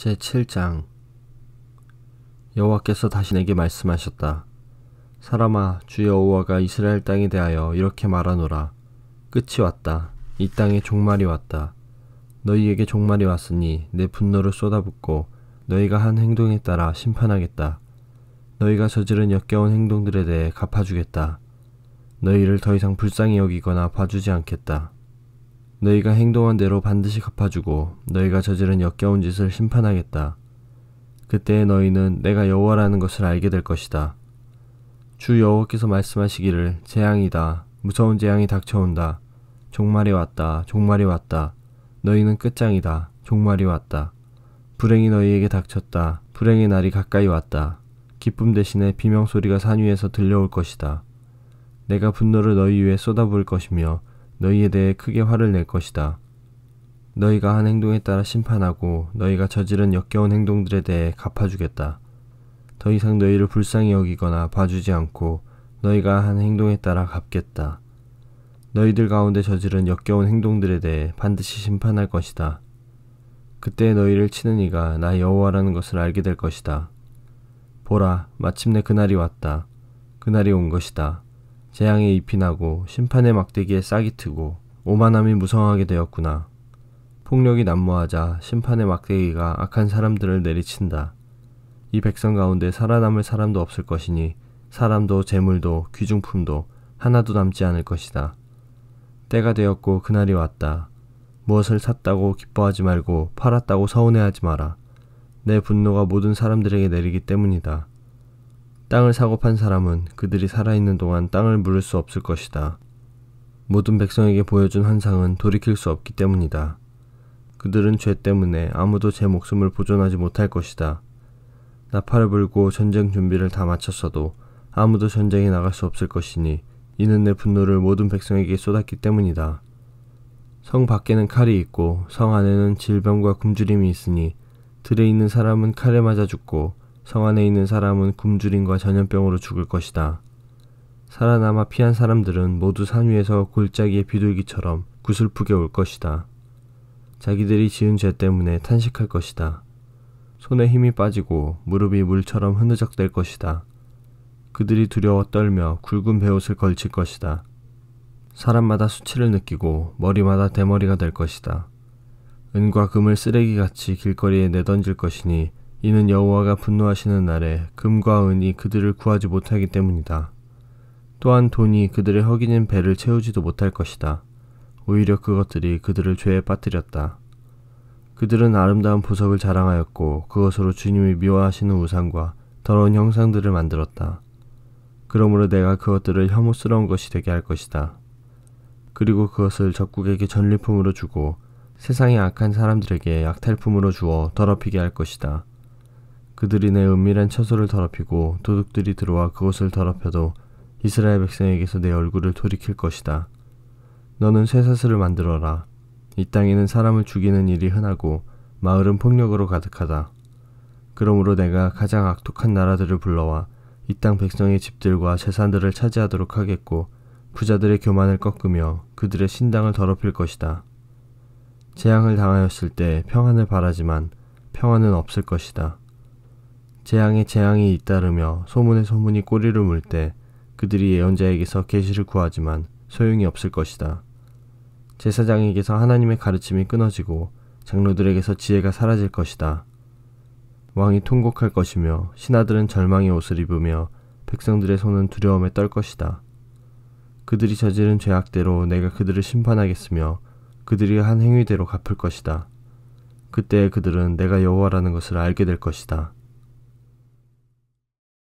제7장 여호와께서 다시 내게 말씀하셨다. 사람아, 주 여호와가 이스라엘 땅에 대하여 이렇게 말하노라. 끝이 왔다. 이 땅에 종말이 왔다. 너희에게 종말이 왔으니 내 분노를 쏟아붓고 너희가 한 행동에 따라 심판하겠다. 너희가 저지른 역겨운 행동들에 대해 갚아주겠다. 너희를 더 이상 불쌍히 여기거나 봐주지 않겠다. 너희가 행동한 대로 반드시 갚아주고 너희가 저지른 역겨운 짓을 심판하겠다. 그때 너희는 내가 여호와라는 것을 알게 될 것이다. 주 여호와께서 말씀하시기를 재앙이다. 무서운 재앙이 닥쳐온다. 종말이 왔다. 종말이 왔다. 너희는 끝장이다. 종말이 왔다. 불행이 너희에게 닥쳤다. 불행의 날이 가까이 왔다. 기쁨 대신에 비명소리가 산 위에서 들려올 것이다. 내가 분노를 너희 위에 쏟아부을 것이며 너희에 대해 크게 화를 낼 것이다. 너희가 한 행동에 따라 심판하고 너희가 저지른 역겨운 행동들에 대해 갚아주겠다. 더 이상 너희를 불쌍히 여기거나 봐주지 않고 너희가 한 행동에 따라 갚겠다. 너희들 가운데 저지른 역겨운 행동들에 대해 반드시 심판할 것이다. 그때 너희를 치는 이가 나 여호와라는 것을 알게 될 것이다. 보라, 마침내 그날이 왔다. 그날이 온 것이다. 재앙에 잎이 나고 심판의 막대기에 싹이 트고 오만함이 무성하게 되었구나. 폭력이 난무하자 심판의 막대기가 악한 사람들을 내리친다. 이 백성 가운데 살아남을 사람도 없을 것이니 사람도 재물도 귀중품도 하나도 남지 않을 것이다. 때가 되었고 그날이 왔다. 무엇을 샀다고 기뻐하지 말고 팔았다고 서운해하지 마라. 내 분노가 모든 사람들에게 내리기 때문이다. 땅을 사고 판 사람은 그들이 살아있는 동안 땅을 물을 수 없을 것이다. 모든 백성에게 보여준 환상은 돌이킬 수 없기 때문이다. 그들은 죄 때문에 아무도 제 목숨을 보존하지 못할 것이다. 나팔을 불고 전쟁 준비를 다 마쳤어도 아무도 전쟁에 나갈 수 없을 것이니 이는 내 분노를 모든 백성에게 쏟았기 때문이다. 성 밖에는 칼이 있고 성 안에는 질병과 굶주림이 있으니 들에 있는 사람은 칼에 맞아 죽고 성 안에 있는 사람은 굶주림과 전염병으로 죽을 것이다. 살아남아 피한 사람들은 모두 산 위에서 골짜기의 비둘기처럼 구슬프게 올 것이다. 자기들이 지은 죄 때문에 탄식할 것이다. 손에 힘이 빠지고 무릎이 물처럼 흐느적댈 것이다. 그들이 두려워 떨며 굵은 베옷을 걸칠 것이다. 사람마다 수치를 느끼고 머리마다 대머리가 될 것이다. 은과 금을 쓰레기같이 길거리에 내던질 것이니 이는 여호와가 분노하시는 날에 금과 은이 그들을 구하지 못하기 때문이다. 또한 돈이 그들의 허기진 배를 채우지도 못할 것이다. 오히려 그것들이 그들을 죄에 빠뜨렸다. 그들은 아름다운 보석을 자랑하였고 그것으로 주님이 미워하시는 우상과 더러운 형상들을 만들었다. 그러므로 내가 그것들을 혐오스러운 것이 되게 할 것이다. 그리고 그것을 적국에게 전리품으로 주고 세상의 악한 사람들에게 약탈품으로 주어 더럽히게 할 것이다. 그들이 내 은밀한 처소를 더럽히고 도둑들이 들어와 그곳을 더럽혀도 이스라엘 백성에게서 내 얼굴을 돌이킬 것이다. 너는 쇠사슬을 만들어라. 이 땅에는 사람을 죽이는 일이 흔하고 마을은 폭력으로 가득하다. 그러므로 내가 가장 악독한 나라들을 불러와 이 땅 백성의 집들과 재산들을 차지하도록 하겠고 부자들의 교만을 꺾으며 그들의 신당을 더럽힐 것이다. 재앙을 당하였을 때 평안을 바라지만 평안은 없을 것이다. 재앙에 재앙이 잇따르며 소문에 소문이 꼬리를 물 때 그들이 예언자에게서 계시를 구하지만 소용이 없을 것이다. 제사장에게서 하나님의 가르침이 끊어지고 장로들에게서 지혜가 사라질 것이다. 왕이 통곡할 것이며 신하들은 절망의 옷을 입으며 백성들의 손은 두려움에 떨 것이다. 그들이 저지른 죄악대로 내가 그들을 심판하겠으며 그들이 한 행위대로 갚을 것이다. 그때 그들은 내가 여호와라는 것을 알게 될 것이다.